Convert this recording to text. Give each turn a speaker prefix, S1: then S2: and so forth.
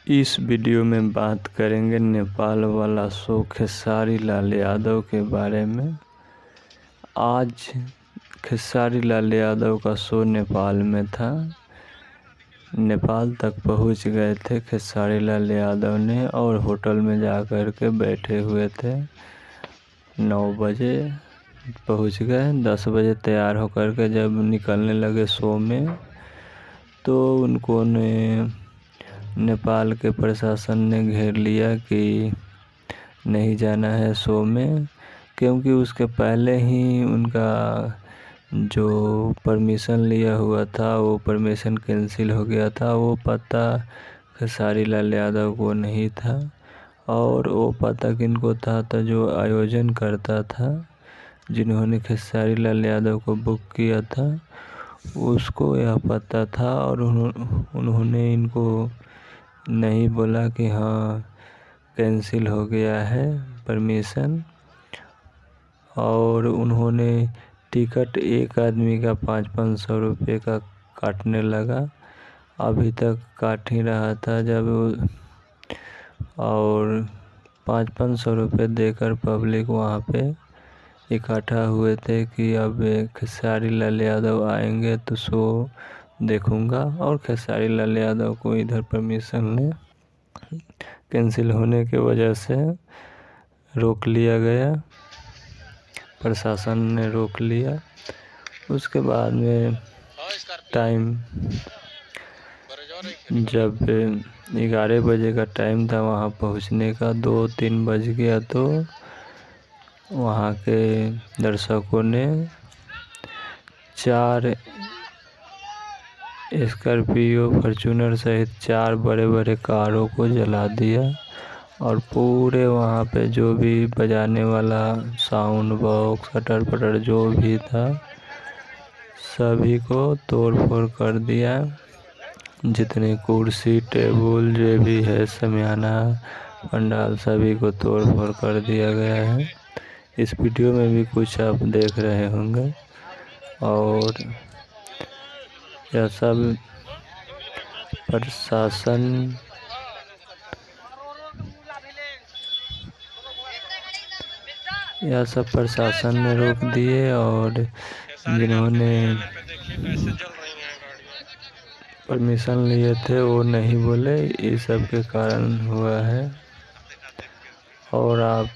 S1: इस वीडियो में बात करेंगे नेपाल वाला शो खेसारी लाल यादव के बारे में। आज खेसारी लाल यादव का शो नेपाल में था। नेपाल तक पहुंच गए थे खेसारी लाल यादव ने और होटल में जाकर के बैठे हुए थे। 9 बजे पहुंच गए, 10 बजे तैयार होकर के जब निकलने लगे शो में तो उनको नेपाल के प्रशासन ने घेर लिया कि नहीं जाना है शो में, क्योंकि उसके पहले ही उनका जो परमिशन लिया हुआ था वो परमिशन कैंसिल हो गया था। वो पता खेसारी लाल यादव को नहीं था और वो पता किनको था तो जो आयोजन करता था, जिन्होंने खेसारी लाल यादव को बुक किया था, उसको यह पता था और उन्होंने इनको नहीं बोला कि हाँ कैंसिल हो गया है परमिशन। और उन्होंने टिकट एक आदमी का 500-500 रुपये का काटने लगा। अभी तक काट ही रहा था जब और 500-500 रुपये देकर पब्लिक वहाँ पे इकट्ठा हुए थे कि अब खेसारी लाल यादव आएंगे तो शो देखूंगा। और खेसारी लाल यादव को इधर परमिशन ने कैंसिल होने की वजह से रोक लिया गया, प्रशासन ने रोक लिया। उसके बाद में टाइम जब 11 बजे का टाइम था वहाँ पहुँचने का, 2-3 बज गया तो वहाँ के दर्शकों ने 4 स्कॉर्पियो फॉर्च्यूनर सहित 4 बड़े कारों को जला दिया और पूरे वहाँ पे जो भी बजाने वाला साउंड बॉक्स शटर पटर जो भी था सभी को तोड़ फोड़ कर दिया। जितने कुर्सी टेबल जो भी है शमियाना पंडाल सभी को तोड़ फोड़ कर दिया गया है। इस वीडियो में भी कुछ आप देख रहे होंगे और यह सब प्रशासन ने रोक दिए और जिन्होंने परमिशन लिए थे वो नहीं बोले, इस सब के कारण हुआ है। और आप